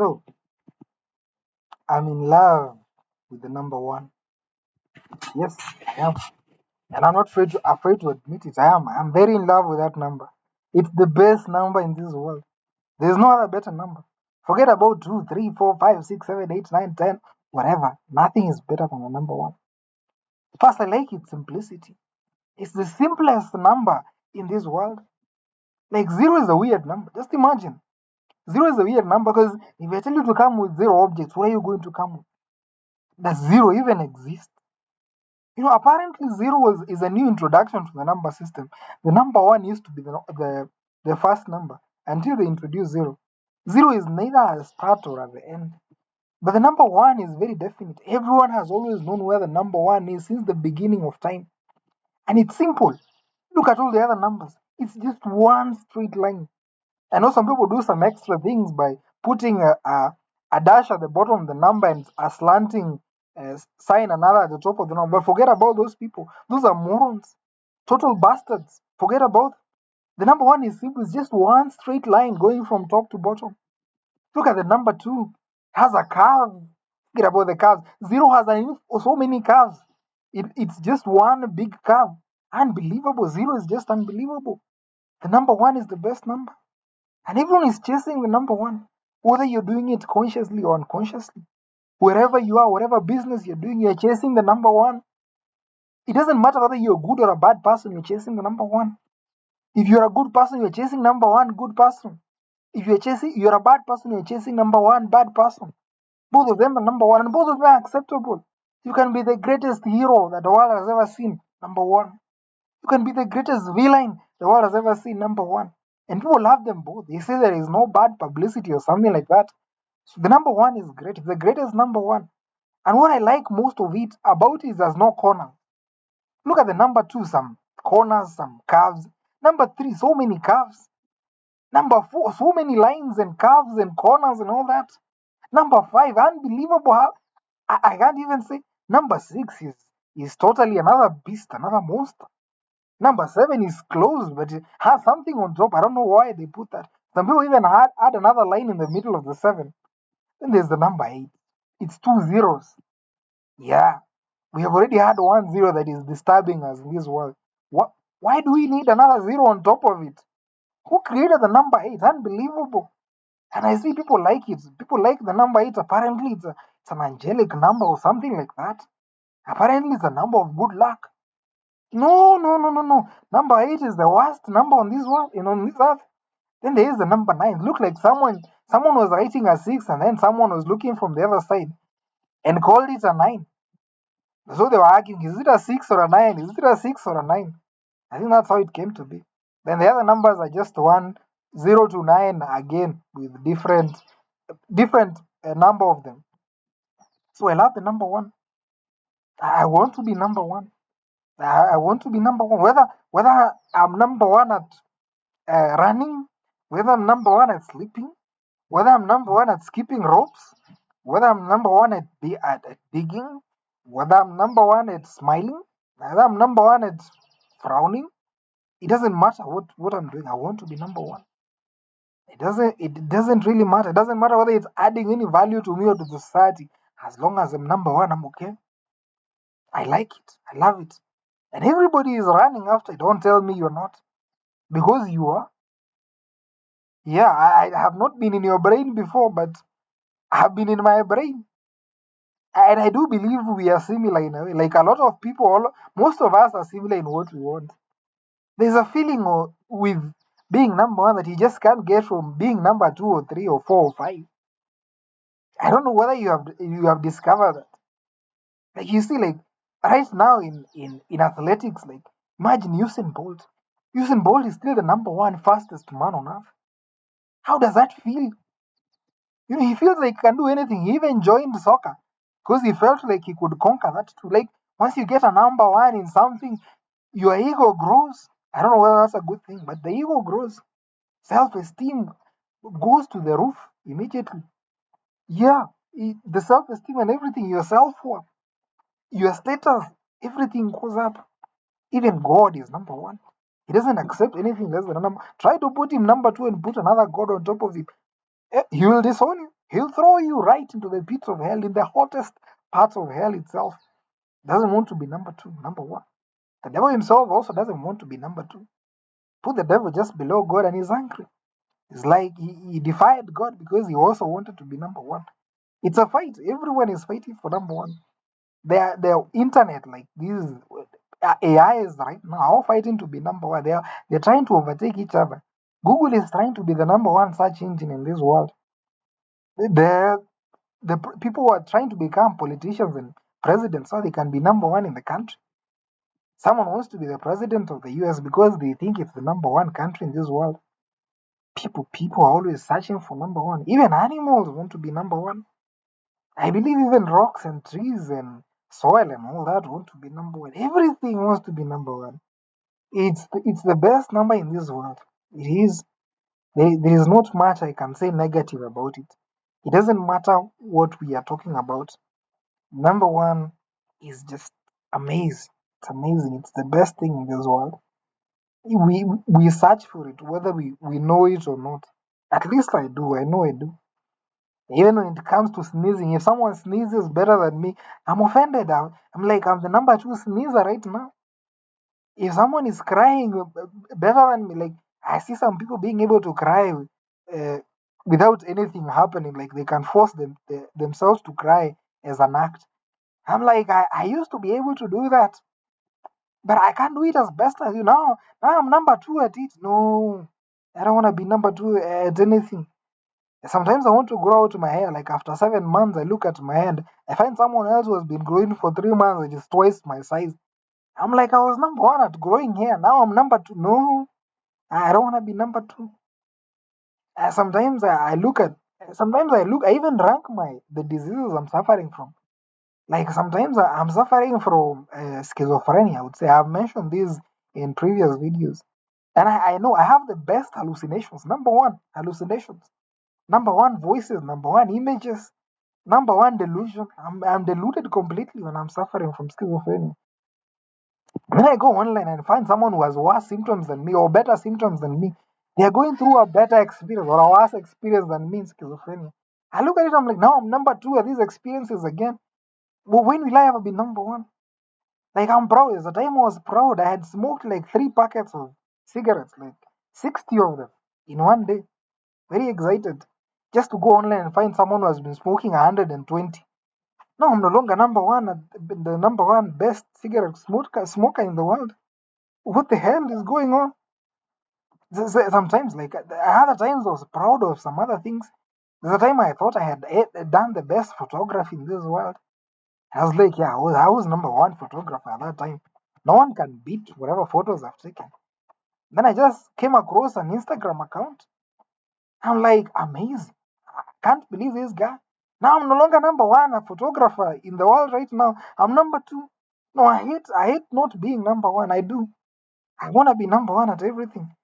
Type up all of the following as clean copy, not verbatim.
So I'm in love with the number one. Yes, I am. And I'm not afraid to admit it. I am. I'm very in love with that number. It's the best number in this world. There's no other better number. Forget about 2, 3, 4, 5, 6, 7, 8, 9, 10, whatever. Nothing is better than the number one. First, I like its simplicity. It's the simplest number in this world. Like zero is a weird number. Just imagine. Zero is a weird number because if I tell you to come with zero objects, what are you going to come with? Does zero even exist? Apparently zero is a new introduction to the number system. The number one used to be the first number until they introduced zero. Zero is neither at the start or at the end. But the number one is very definite. Everyone has always known where the number one is since the beginning of time. And it's simple. Look at all the other numbers. It's just one straight line. I know some people do some extra things by putting a dash at the bottom of the number and a slanting sign another at the top of the number. But forget about those people. Those are morons. Total bastards. Forget about the number one is simple. It's just one straight line going from top to bottom. Look at the number two. It has a curve. Forget about the curves. Zero has so many curves. It's just one big curve. Unbelievable. Zero is just unbelievable. The number one is the best number. And everyone is chasing the number one, whether you're doing it consciously or unconsciously. Wherever you are, whatever business you're doing, you're chasing the number one. It doesn't matter whether you're a good or a bad person, you're chasing the number one. If you're a good person, you're chasing number one, good person. If you're a bad person, you're chasing number one, bad person. Both of them are number one, and both of them are acceptable. You can be the greatest hero that the world has ever seen, number one. You can be the greatest villain the world has ever seen, number one. And people love them both. They say there is no bad publicity or something like that. So the number one is great. It's the greatest number one. And what I like most of it about it is there's no corner. Look at the number two, some corners, some curves. Number three, so many curves. Number four, so many lines and curves and corners and all that. Number five, unbelievable. I can't even say. Number six is totally another beast, another monster. Number seven is closed, but it has something on top. I don't know why they put that. Some people even add another line in the middle of the seven. Then there's the number eight. It's 2 zeros. Yeah. We have already had 1 zero that is disturbing us in this world. What? Why do we need another zero on top of it? Who created the number eight? Unbelievable. And I see people like it. People like the number eight. Apparently, it's an angelic number or something like that. Apparently, it's a number of good luck. No, no, no, no, no. Number eight is the worst number on this world, on this earth. Then there is the number nine. Look like someone was writing a six and then someone was looking from the other side and called it a nine. So they were arguing, is it a six or a nine? Is it a six or a nine? I think that's how it came to be. Then the other numbers are just 1, 0 to 9 again with different number of them. So I love the number one. I want to be number one. I want to be number one. Whether I'm number one at running, whether I'm number one at sleeping, whether I'm number one at skipping ropes, whether I'm number one at digging, whether I'm number one at smiling, whether I'm number one at frowning, it doesn't matter what I'm doing. I want to be number one. It doesn't really matter. It doesn't matter whether it's adding any value to me or to the society. As long as I'm number one, I'm okay. I like it. I love it. And everybody is running after it. Don't tell me you're not. Because you are. Yeah, I have not been in your brain before, but I have been in my brain. And I do believe we are similar in a way. Like a lot of people, most of us are similar in what we want. There's a feeling with being number one that you just can't get from being number 2 or 3 or 4 or 5. I don't know whether you have discovered that. Like you see, like right now in athletics, like imagine Usain Bolt. Usain Bolt is still the number one fastest man on earth. How does that feel? He feels like he can do anything. He even joined soccer because he felt like he could conquer that too. Like once you get a number one in something, your ego grows. I don't know whether that's a good thing, but the ego grows. Self-esteem goes to the roof immediately. Yeah, the self-esteem and everything, your self-worth, your status, everything goes up. Even God is number one. He doesn't accept anything less than a number. Try to put him number two and put another God on top of him. He will disown you. He'll throw you right into the pits of hell, in the hottest parts of hell itself. Doesn't want to be number two, number one. The devil himself also doesn't want to be number two. Put the devil just below God and he's angry. It's like he defied God because he also wanted to be number one. It's a fight. Everyone is fighting for number one. Their internet, like these AIs right now, are all fighting to be number one. They're trying to overtake each other. Google is trying to be the number one search engine in this world. People who are trying to become politicians and presidents so they can be number one in the country. Someone wants to be the president of the US because they think it's the number one country in this world. People are always searching for number one. Even animals want to be number one. I believe even rocks and trees and soil and all that want to be number one. Everything wants to be number one. It's the best number in this world. It is. There is not much I can say negative about it. It doesn't matter what we are talking about. Number one is just amazing. It's amazing. It's the best thing in this world. We search for it, whether we know it or not. At least I do. I know I do. Even when it comes to sneezing, if someone sneezes better than me, I'm offended. I'm like, I'm the number two sneezer right now. If someone is crying better than me, like I see some people being able to cry without anything happening, like they can force themselves to cry as an act. I'm like, I used to be able to do that, but I can't do it as best as you now. Now I'm number two at it. No, I don't want to be number two at anything. Sometimes I want to grow out my hair. Like after 7 months, I look at my hand. I find someone else who has been growing for 3 months, which is twice my size. I'm like, I was number one at growing hair. Now I'm number two. No, I don't want to be number two. Sometimes I look at. Sometimes I look. I even rank the diseases I'm suffering from. Like sometimes I'm suffering from schizophrenia. I would say I've mentioned this in previous videos, and I know I have the best hallucinations. Number one hallucinations. Number one voices. Number one images. Number one delusion. I'm deluded completely when I'm suffering from schizophrenia. When I go online and find someone who has worse symptoms than me or better symptoms than me, they are going through a better experience or a worse experience than me in schizophrenia. I look at it, I'm like, now I'm number two at these experiences again. Well, when will I ever be number one? Like, I'm proud. At the time I was proud, I had smoked like 3 packets of cigarettes, like 60 of them in one day. Very excited. Just to go online and find someone who has been smoking 120. No, I'm no longer number one, the number one best cigarette smoker in the world. What the hell is going on? Sometimes, like other times, I was proud of some other things. There's a time I thought I had done the best photography in this world. I was like, yeah, I was number one photographer at that time. No one can beat whatever photos I've taken. Then I just came across an Instagram account. I'm like, amazing. I can't believe this guy. Now I'm no longer number one, a photographer in the world right now. I'm number two. No, I hate not being number one. I do. I wanna be number one at everything.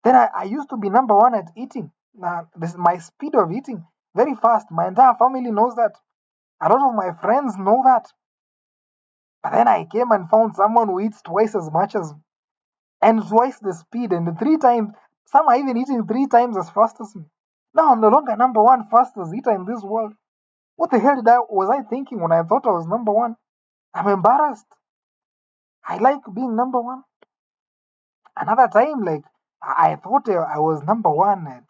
Then I used to be number one at eating. Now, my speed of eating very fast. My entire family knows that. A lot of my friends know that. But then I came and found someone who eats twice as much as and twice the speed and 3 times. Some are even eating 3 times as fast as me. Now I'm no longer number one fastest eater in this world. What the hell was I thinking when I thought I was number one? I'm embarrassed. I like being number one. Another time, like I thought I was number one at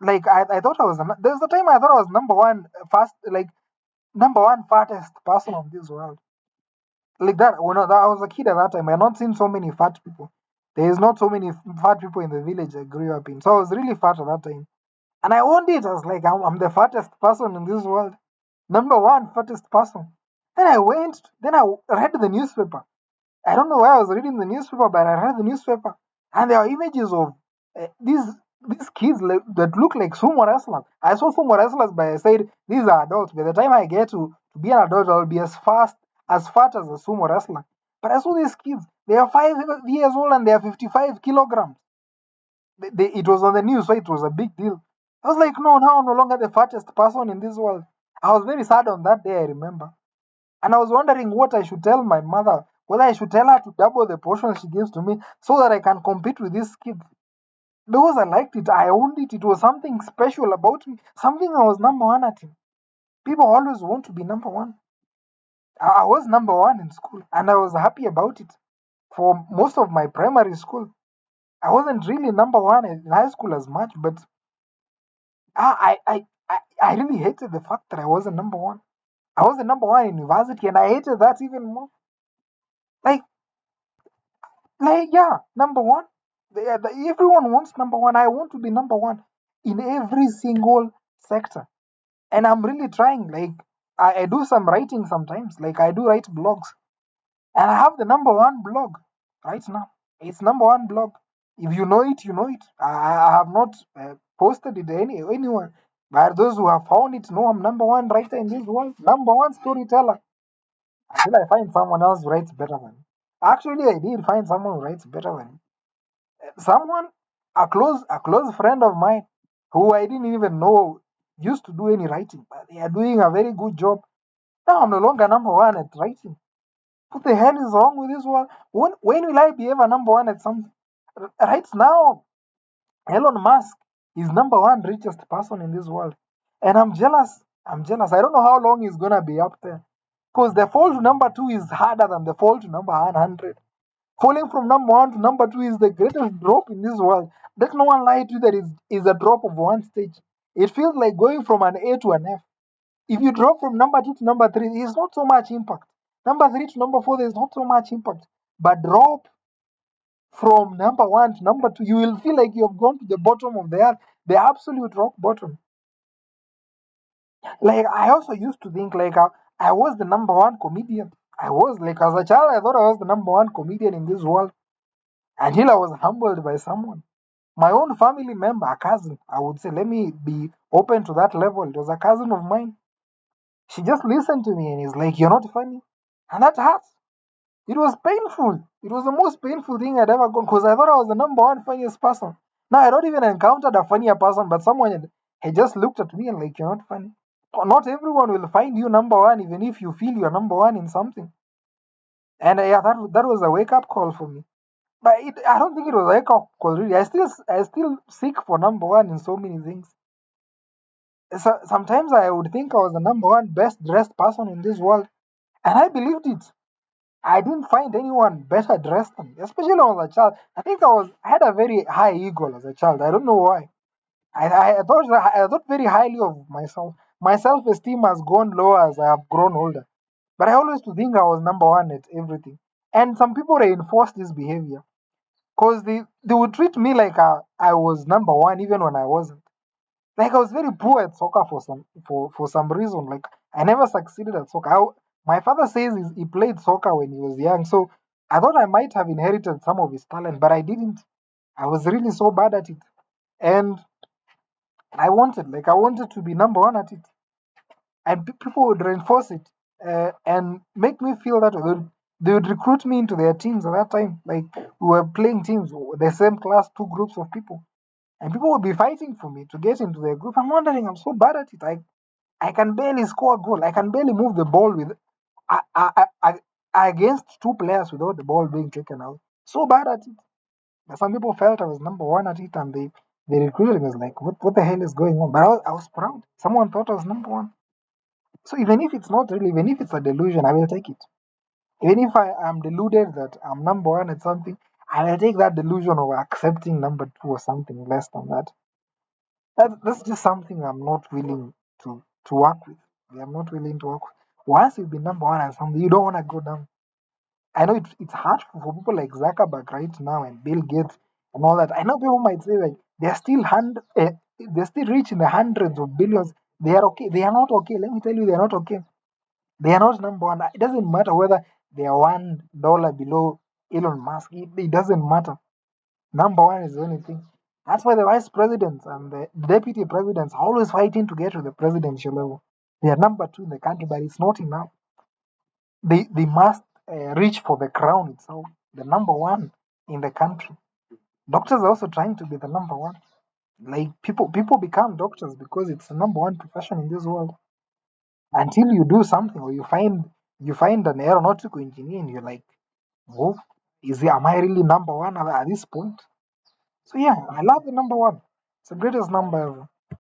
like I thought I was there's the time I thought I was number one fast like number one fattest person on this world. Like that when I was a kid at that time, I had not seen so many fat people. There is not so many fat people in the village I grew up in. So I was really fat at that time. And I owned it. I was like, I'm the fattest person in this world. Number one fattest person. Then I read the newspaper. I don't know why I was reading the newspaper, but I read the newspaper, and there are images of these kids that look like sumo wrestlers. I saw sumo wrestlers, but I said these are adults. By the time I get to be an adult, I'll be as fat as a sumo wrestler. But I saw these kids. They are 5 years old and they are 55 kilograms. It was on the news, so it was a big deal. I was like, no, now I'm no longer the fattest person in this world. I was very sad on that day, I remember. And I was wondering what I should tell my mother, whether I should tell her to double the portion she gives to me so that I can compete with these kids. because I liked it. I owned it. It was something special about me. Something I was number one at. People always want to be number one. I was number one in school, and I was happy about it. For most of my primary school, I wasn't really number one in high school as much, but I really hated the fact that I wasn't number one. I was the number one in university, and I hated that even more. Like, yeah, number one. Everyone wants number one. I want to be number one in every single sector, and I'm really trying. Like, I do some writing sometimes. Like, I do write blogs, and I have the number one blog right now. It's number one blog. If you know it, you know it. I have not posted it anywhere. But those who have found it know I'm number one writer in this world, number one storyteller. Until I find someone else who writes better than me. Actually, I did find someone who writes better than me. Someone, a close friend of mine, who I didn't even know used to do any writing, but they are doing a very good job. Now I'm no longer number one at writing. What the hell is wrong with this world? When will I be ever number one at something? Right now, Elon Musk is number one richest person in this world. And I'm jealous. I'm jealous. I don't know how long he's gonna be up there. Because the fall to number two is harder than the fall to number 100. Falling from number one to number two is the greatest drop in this world. Let no one lie to you that is a drop of one stage. It feels like going from an A to an F. If you drop from number two to number three, there's not so much impact. Number three to number four, there's not so much impact. But drop from number one to number two, you will feel like you have gone to the bottom of the earth, the absolute rock bottom. Like, I also used to think like I was the number one comedian. I was like, as a child, I thought I was the number one comedian in this world until I was humbled by someone. My own family member, a cousin, I would say, let me be open to that level. It was a cousin of mine. She just listened to me and is like, "You're not funny." And that hurts. It was painful. It was the most painful thing I'd ever gone because I thought I was the number one funniest person. Now I don't even encountered a funnier person, but someone had just looked at me and like, "You're not funny." Not everyone will find you number one, even if you feel you're number one in something. And yeah, that was a wake up call for me. But I don't think it was a wake up call really. I still seek for number one in so many things. Sometimes I would think I was the number one best dressed person in this world, and I believed it. I didn't find anyone better dressed than me, especially when I was a child. I had a very high ego as a child. I don't know why. I thought very highly of myself. My self esteem has gone lower as I have grown older. But I always used to think I was number one at everything. And some people reinforce this behavior because they would treat me like I was number one even when I wasn't. Like, I was very poor at soccer for some reason. Like, I never succeeded at soccer. My father says he played soccer when he was young, so I thought I might have inherited some of his talent, but I didn't. I was really so bad at it, and I wanted to be number one at it, and people would reinforce it and make me feel that way. They would recruit me into their teams at that time. Like, we were playing teams, the same class, two groups of people, and people would be fighting for me to get into their group. I'm wondering, I'm so bad at it. I can barely score a goal. I can barely move the ball against two players without the ball being taken out. So bad at it. But some people felt I was number one at it, and they recruited me. I was like, what the hell is going on? But I was proud. Someone thought I was number one. So even if it's not really, even if it's a delusion, I will take it. Even if I am deluded that I'm number one at something, I will take that delusion of accepting number two or something less than that. That's just something I'm not willing to work with. I'm not willing to work with. Once you've been number one at something, you don't want to go down. I know it's hard for people like Zuckerberg right now and Bill Gates and all that. I know people might say like they're still rich in the hundreds of billions. They are okay. They are not okay. Let me tell you, they are not okay. They are not number one. It doesn't matter whether they are $1 below Elon Musk. It doesn't matter. Number one is the only thing. That's why the vice presidents and the deputy presidents are always fighting to get to the presidential level. They are number two in the country, but it's not enough. They must reach for the crown itself, the number one in the country. Doctors are also trying to be the number one. Like, people become doctors because it's the number one profession in this world. Until you do something or you find an aeronautical engineer and you're like, oh, am I really number one at this point? So yeah, I love the number one. It's the greatest number ever.